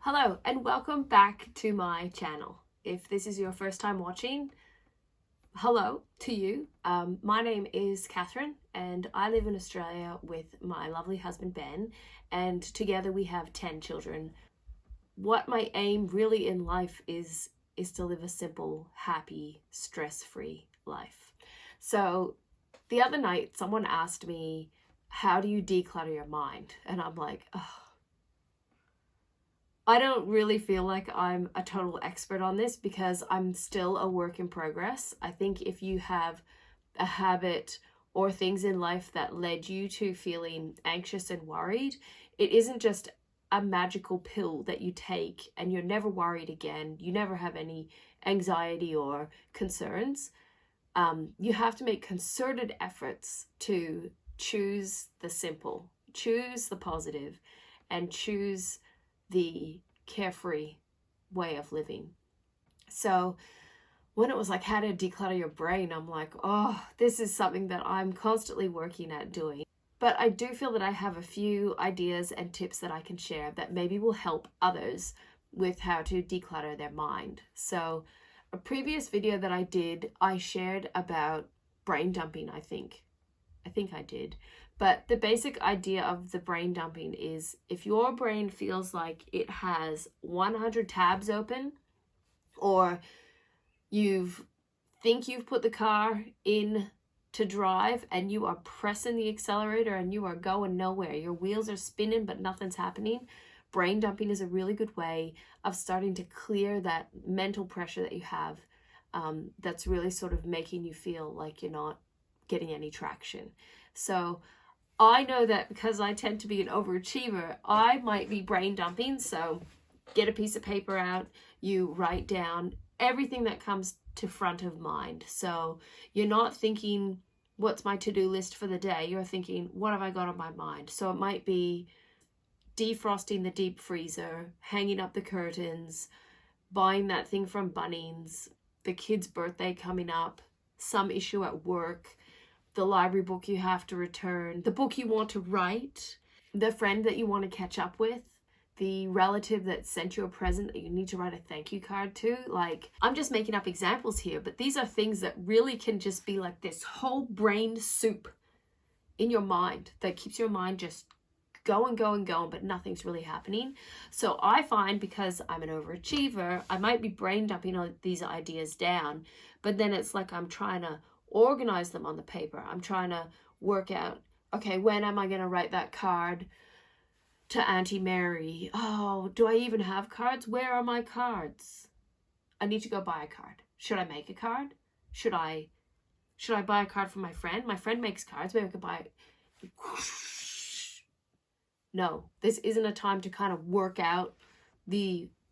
Hello and welcome back to my channel. If this is your first time watching, hello to you. My name is Catherine and I live in Australia with my lovely husband Ben, and together we have 10 children. What my aim really in life is to live a simple, happy, stress-free life. So the other night someone asked me, how do you declutter your mind? And I'm like, oh, I don't really feel like I'm a total expert on this because I'm still a work in progress. I think if you have a habit or things in life that led you to feeling anxious and worried, it isn't just a magical pill that you take and you're never worried again. You never have any anxiety or concerns. You have to make concerted efforts to choose the simple, choose the positive, and choose the carefree way of living. So when it was like how to declutter your brain, I'm like, oh, this is something that I'm constantly working at doing. But I do feel that I have a few ideas and tips that I can share that maybe will help others with how to declutter their mind. So a previous video that I did, I shared about brain dumping, I think I did. But the basic idea of the brain dumping is if your brain feels like it has 100 tabs open, or you've put the car in to drive and you are pressing the accelerator and you are going nowhere, your wheels are spinning but nothing's happening, brain dumping is a really good way of starting to clear that mental pressure that you have, that's really sort of making you feel like you're not getting any traction. So I know that because I tend to be an overachiever, I might be brain dumping. So get a piece of paper out, you write down everything that comes to front of mind. So you're not thinking, what's my to-do list for the day? You're thinking, what have I got on my mind? So it might be defrosting the deep freezer, hanging up the curtains, buying that thing from Bunnings, the kid's birthday coming up, some issue at work, the library book you have to return, the book you want to write, the friend that you want to catch up with, the relative that sent you a present that you need to write a thank you card to. Like, I'm just making up examples here, but these are things that really can just be like this whole brain soup in your mind that keeps your mind just going, but nothing's really happening. So I find, because I'm an overachiever, I might be brain dumping all these ideas down, but then it's like I'm trying to organize them on the paper. I'm trying to work out, okay, when am I going to write that card to Auntie Mary? Oh, do I even have cards? Where are my cards? I need to go buy a card. Should I make a card? Should I buy a card from my friend? My friend makes cards. Maybe I could buy it. No, this isn't a time to kind of work out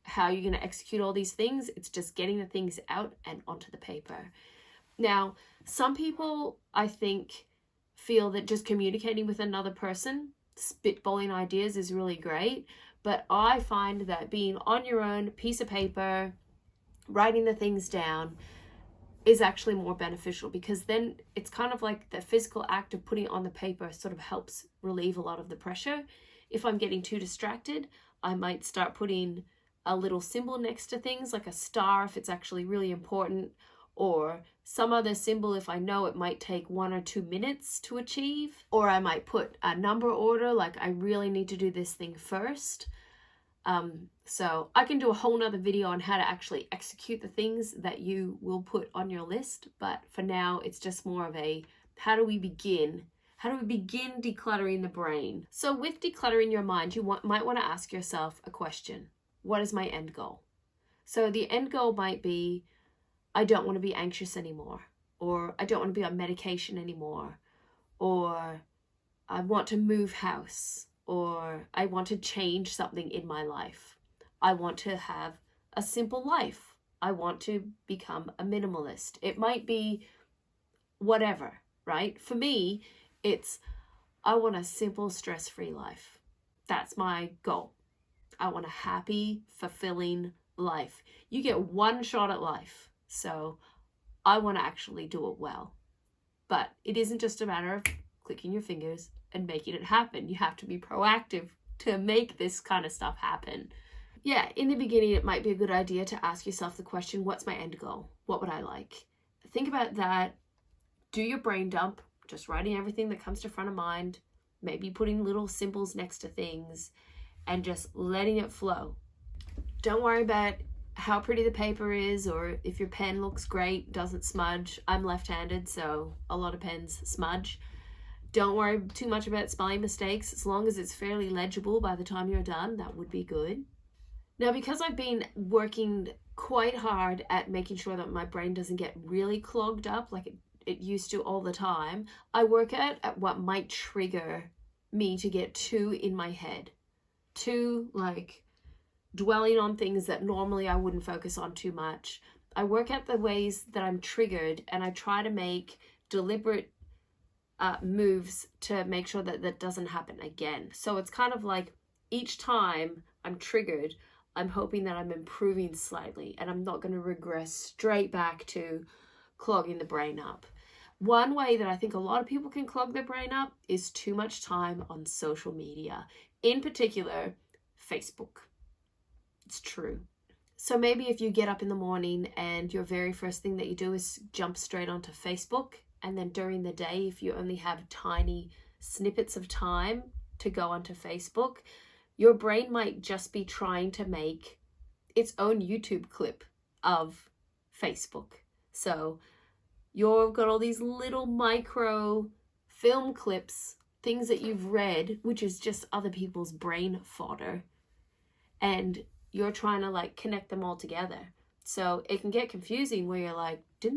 how you're going to execute all these things. It's just getting the things out and onto the paper. Now, some people, I think, feel that just communicating with another person, spitballing ideas is really great. But I find that being on your own, piece of paper, writing the things down is actually more beneficial, because then it's kind of like the physical act of putting it on the paper sort of helps relieve a lot of the pressure. If I'm getting too distracted, I might start putting a little symbol next to things, like a star if it's actually really important, or some other symbol if I know it might take 1 or 2 minutes to achieve. Or I might put a number order, like I really need to do this thing first. So I can do a whole nother video on how to actually execute the things that you will put on your list. But for now, it's just more of a, how do we begin decluttering the brain? So with decluttering your mind, you might want to ask yourself a question. What is my end goal? So the end goal might be, I don't want to be anxious anymore, or I don't want to be on medication anymore, or I want to move house, or I want to change something in my life. I want to have a simple life. I want to become a minimalist. It might be whatever, right? For me, it's, I want a simple, stress-free life. That's my goal. I want a happy, fulfilling life. You get one shot at life. So I want to actually do it well. But it isn't just a matter of clicking your fingers and making it happen. You have to be proactive to make this kind of stuff happen. yeah, in the beginning, it might be a good idea to ask yourself the question, what's my end goal? What would I like? Think about that. Do your brain dump, just writing everything that comes to front of mind, maybe putting little symbols next to things, and just letting it flow. Don't worry about how pretty the paper is, or if your pen looks great, doesn't smudge. I'm left-handed, so a lot of pens smudge. Don't worry too much about spelling mistakes. As long as it's fairly legible by the time you're done, that would be good. Now, because I've been working quite hard at making sure that my brain doesn't get really clogged up like it used to all the time, I work out at what might trigger me to get too in my head, too like dwelling on things that normally I wouldn't focus on too much. I work out the ways that I'm triggered, and I try to make deliberate moves to make sure that that doesn't happen again. So it's kind of like each time I'm triggered, I'm hoping that I'm improving slightly and I'm not going to regress straight back to clogging the brain up. One way that I think a lot of people can clog their brain up is too much time on social media, in particular, Facebook. It's true. So maybe if you get up in the morning and your very first thing that you do is jump straight onto Facebook, and then during the day, if you only have tiny snippets of time to go onto Facebook, your brain might just be trying to make its own YouTube clip of Facebook. So you've got all these little micro film clips, things that you've read, which is just other people's brain fodder. And you're trying to like connect them all together. So it can get confusing where you're like, is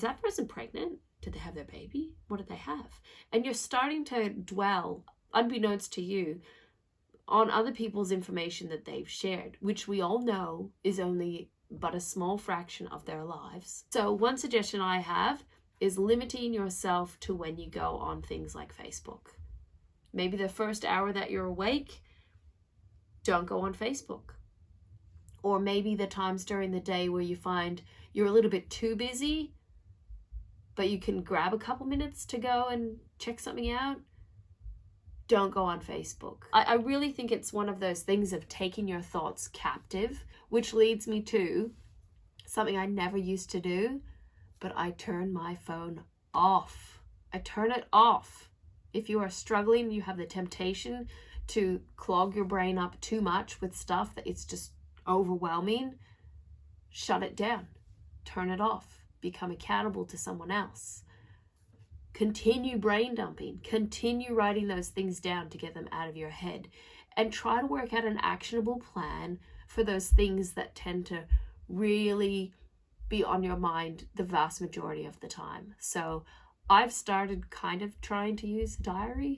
that person pregnant? Did they have their baby? What did they have? And you're starting to dwell, unbeknownst to you, on other people's information that they've shared, which we all know is only but a small fraction of their lives. So one suggestion I have is limiting yourself to when you go on things like Facebook. Maybe the first hour that you're awake, don't go on Facebook. Or maybe the times during the day where you find you're a little bit too busy, but you can grab a couple minutes to go and check something out, don't go on Facebook. I really think it's one of those things of taking your thoughts captive, which leads me to something I never used to do, but I turn my phone off. I turn it off. If you are struggling, you have the temptation to clog your brain up too much with stuff that it's just overwhelming, shut it down, turn it off. Become accountable to someone else. Continue brain dumping. Continue writing those things down to get them out of your head. And try to work out an actionable plan for those things that tend to really be on your mind the vast majority of the time. So I've started kind of trying to use a diary.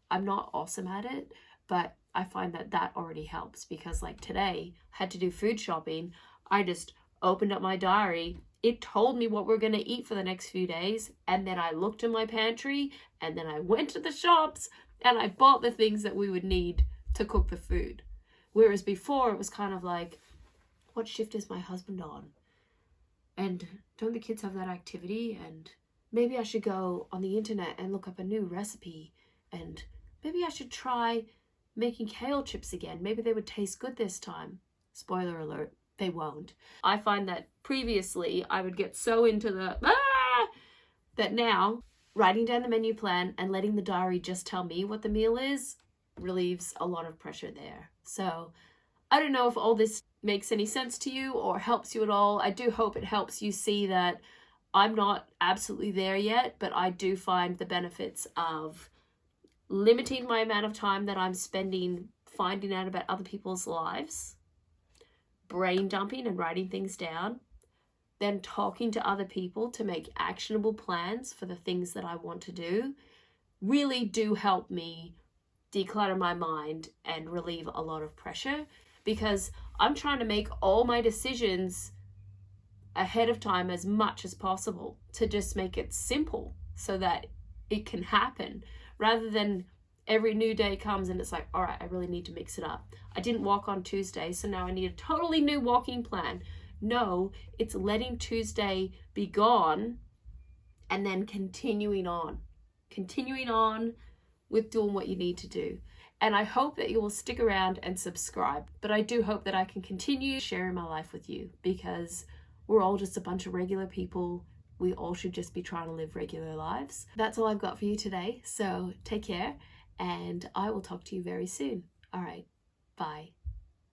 I'm not awesome at it, but I find that that already helps, because like today, I had to do food shopping. I just opened up my diary. It told me what we're going to eat for the next few days. And then I looked in my pantry, and then I went to the shops and I bought the things that we would need to cook the food. Whereas before it was kind of like, what shift is my husband on? And don't the kids have that activity? And maybe I should go on the internet and look up a new recipe. And maybe I should try making kale chips again. Maybe they would taste good this time. Spoiler alert. They won't. I find that previously I would get so into that now writing down the menu plan and letting the diary just tell me what the meal is relieves a lot of pressure there. So I don't know if all this makes any sense to you or helps you at all. I do hope it helps you see that I'm not absolutely there yet, but I do find the benefits of limiting my amount of time that I'm spending finding out about other people's lives, brain dumping and writing things down, then talking to other people to make actionable plans for the things that I want to do, really do help me declutter my mind and relieve a lot of pressure, because I'm trying to make all my decisions ahead of time as much as possible to just make it simple so that it can happen, rather than every new day comes and it's like, all right, I really need to mix it up. I didn't walk on Tuesday, so now I need a totally new walking plan. No, it's letting Tuesday be gone and then continuing on with doing what you need to do. And I hope that you will stick around and subscribe. But I do hope that I can continue sharing my life with you, because we're all just a bunch of regular people. We all should just be trying to live regular lives. That's all I've got for you today. So take care, and I will talk to you very soon. All right, bye.